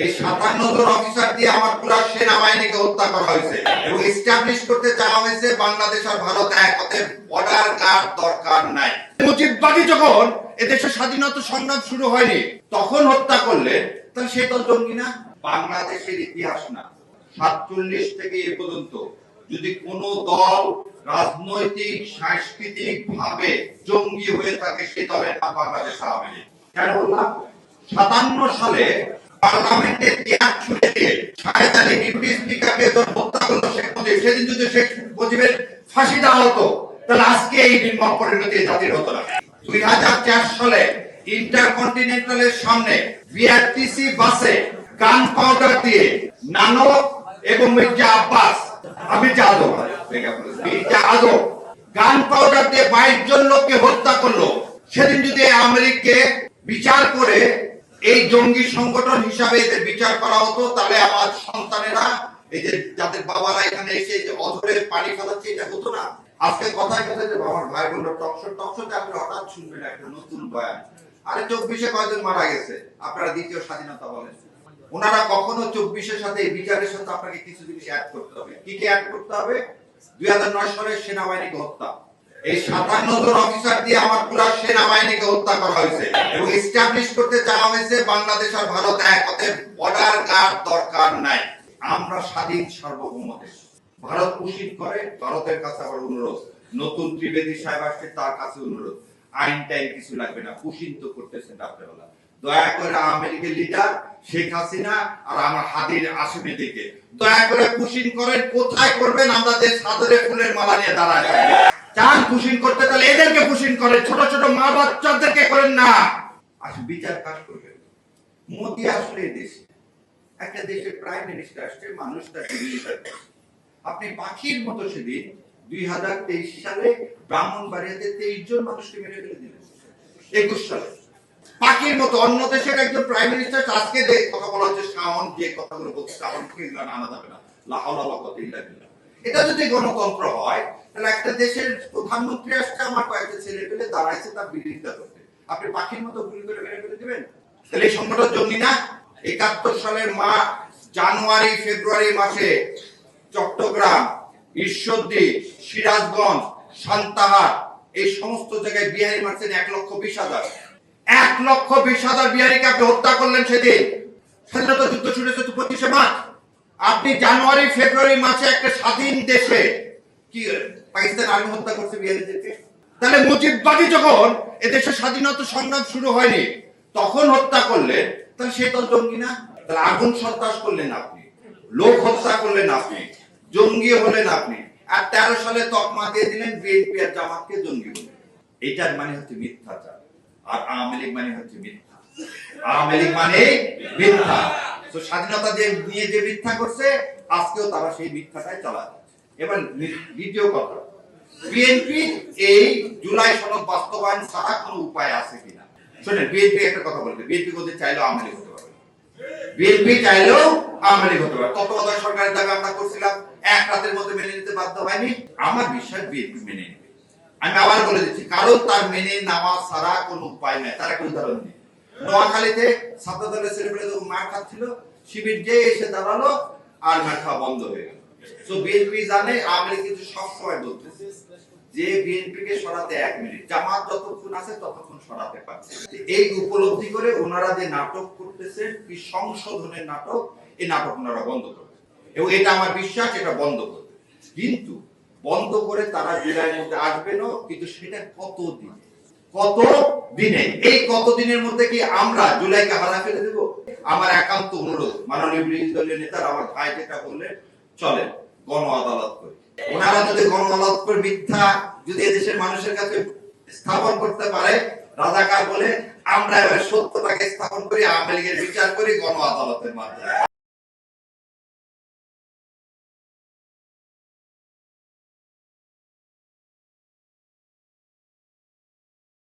এই 57 জন অফিসার দিয়ে আমার পুরো সেনাবাহিনীকে হত্যা করা হয়েছে এবং এস্টাবলিশ করতে চাওয়া হয়েছে বাংলাদেশ আর ভারত এক, অতএব বর্ডার গার্ড দরকার নাই। মুজিববাদী যখন এদেশের স্বাধীনতা সংগ্রাম শুরু হয়নি তখন হত্যা করলে তাহলে সে তো জঙ্গি না। বাংলাদেশের ইতিহাস না 47 থেকে এ পর্যন্ত যদি কোন দল রাজনৈতিক সাংস্কৃতিক ভাবে জঙ্গি হয়ে থাকে সে দলের নাম বাংলাদেশ আওয়ামী লীগ। কেন বললাম? 57 সালে পার্লামেন্টে চেয়ার ছুঁড়ে দিয়ে শাহেদ আলী ডিপুটি স্পিকারকে হত্যা করলো শেখ মুজিব। সেদিন যদি শেখ মুজিবের ফাঁসি দেওয়া হতো তাহলে আজকে এই নির্মম পরিণতি জাতির হতো না। 2004 সালে ইন্টারকন্টিনেন্টালের সামনে বিআরটিসি বাসে গান পাউডার দিয়ে নানক এবং মির্জা আব্বাস মির্জা আজম গান পাউডার দিয়ে 22 জন লোককে হত্যা করলো। সেদিন যদি আওয়ামী লীগকে বিচার করে এই জঙ্গি সংগঠন হিসাবে এদের বিচার করা হতো তাহলে আমার সন্তানেরা এই যে যাদের বাবারা এখানে এসে যে অধরে পানি ফেলাচ্ছে এটা হতো না। আজকে কথায় কথায় যে আমার ভাই বললো টকশোতে আপনি হঠাৎ শুনবেন একটা নতুন বয়ান, আরে 24-এ কয়জন মারা গেছে আপনারা দ্বিতীয় স্বাধীনতা বলেন। ওনারা কখনো 24-এর সাথে এই বিচারের সাথে আপনাকে কিছু জিনিস অ্যাড করতে হবে। কি কি অ্যাড করতে হবে? 2009 সালের সেনাবাহিনীকে হত্যা, এই 57 জন অফিসার দিয়ে আমার পুরো সেনাবাহিনীকে হত্যা করা হয়েছে এবং এস্টাবলিশ করতে চাওয়া হয়েছে বাংলাদেশ আর ভারত এক, অতএব বর্ডার গার্ড দরকার নাই। আমরা স্বাধীন সার্বভৌম দেশ। ভারত কুশিন করে, ভারতের কাছে আমার অনুরোধ, নতুন ত্রিবেদী সাহেব আসছে তার কাছে অনুরোধ, আইন টাইন কিছু লাগবে না, কুশিন তো করতেছেন রাত্রেবেলা। দয়া করে আওয়ামী লীগের লিডার শেখ হাসিনা আর আমার হাদির আসামি দিকে দয়া করে কুশিন করেন। কোথায় করবেন? আমরা দেশ সাদরে ফুলের মালা নিয়ে দাঁড়ায় চান কুশিন করতে, তাহলে এদেরকে কুশিন করেন, ছোট ছোট মা বাচ্চাদেরকে করেন না। আসলে বিচার কাজ করবেন। মোদি আসলে দেশে একটা দেশের প্রাইম মিনিস্টার আসছে, মানুষ তাকে বিচার করছে। আপনি পাখির মতো সেদিন 2023 সালে ব্রাহ্মণবাড়িয়াতে 23 জন মানুষকে মেরে ফেলে দিলেন। 21 সালে পাখির মতো অন্য দেশের একজন প্রাইম মিনিস্টার আজকে যে কথা বলা হচ্ছে শাওন যে কথাগুলো বলছে শাওনকে আনা যাবে না, লা হাওলা ওয়ালা কুওয়াতা ইল্লা বিল্লাহ। এটা যদি গণতন্ত্র হয় তাহলে একটা দেশের প্রধানমন্ত্রী আসছে, আমার কয়েকটা ছেলে পেলে দাঁড়াইছে তার বিরোধিতা করতে, আপনি পাখির মতো গুলি করে মেরে ফেলে দিবেন? তাহলে এই সংগঠন জঙ্গি না? 71 সালের জানুয়ারি ফেব্রুয়ারি মাসে চট্টগ্রাম, ঈশ্বরদী, সিরাজগঞ্জ, সান্তাহার এই সমস্ত জায়গায় বিহারি মারছেন 1,20,000 1,20,000 বিহারিকে আপনি হত্যা করলেন। সেদিন স্বাধীনতা যুদ্ধ শুরু হয়েছে 25শে মার্চ। আপনি জানুয়ারি ফেব্রুয়ারি মাসে একটা স্বাধীন দেশে কি পাকিস্তান আর্মি হত্যা করছে বিহারিদেরকে? তাহলে মুজিববাদী যখন এদেশের স্বাধীনতা সংগ্রাম শুরু হয়নি তখন হত্যা করলেন, তাহলে সে তো জঙ্গি না? তাহলে আগুন সন্ত্রাস করলেন আপনি, লোক হত্যা করলেন আপনি, জঙ্গি হলেন আপনি, আর 13 সালে তকমা দিয়ে দিলেন বিএনপি আর জামাতকে জঙ্গি বলে। এটার মানে হচ্ছে মিথ্যাচার। আর আওয়ামী লীগ মানে হচ্ছে মিথ্যা। আওয়ামী লীগ মানে মিথ্যা। তো স্বাধীনতা নিয়ে যে মিথ্যা করছে আজকেও তারা সেই মিথ্যাটাই চালাচ্ছে। এবার দ্বিতীয় কথা, বিএনপি এই জুলাই সনদ বাস্তবায়ন ছাড়া কোনো উপায় আছে কিনা? শুনেন, বিএনপি একটা কথা বলবে, বিএনপি করতে চাইলেও আওয়ামী লীগ হতে পারবে, বিএনপি চাইলেও আওয়ামী লীগ হতে পারে। তত্ত্বাবধায়ক সরকারের দাবি আমরা করছিলাম, এক রাতের মধ্যে মেনে নিতে বাধ্য হয়নি। আমার বিশ্বাস বিএনপি মেনে নেবে। আমি আবার বলে দিচ্ছি, কারণ তার মেনে নেওয়া ছাড়া কোনো উপায় নাই। তার একটা উদাহরণ দিই, নোয়াখালীতে ছাত্র দলের ছেলেমেয়েরা যখন মার খাচ্ছিল, শিবির যে এসে দাঁড়ালো আর মার খাওয়া বন্ধ হয়ে গেল। তো বিএনপি জানে, আওয়ামী লীগ কিন্তু সবসময় বলতেছে যে বিএনপিকে সরাতে 1 মিনিট, জামাত যতক্ষণ আছে ততক্ষণ সরাতে পারছে। এই উপলব্ধি করে ওনারা যে নাটক করতেছে, কি সংশোধনের নাটক, এই নাটক ওনারা বন্ধ করবে এবং এটা আমার বিশ্বাস এটা বন্ধ করবে। কিন্তু বন্ধ করে তারা জুলাইয়ের মধ্যে আসবে না, কিন্তু সেটা কত দিনে, এই কত দিনের মধ্যে কি আমরা জুলাইকে হারা ফেলে দেব? আমার একান্ত অনুরোধ, মাননীয় বিরোধী দলীয় নেতারা আমার ভাই যেটা বললেন, চলেন গণ আদালত করি। ওনারা যদি গণ আদালত করে মিথ্যা যদি এদেশের মানুষের কাছে স্থাপন করতে পারে, রাজাকার বলে, আমরা এবার সত্যটাকে স্থাপন করি, আওয়ামী লীগের বিচার করি গণ আদালতের মাধ্যমে।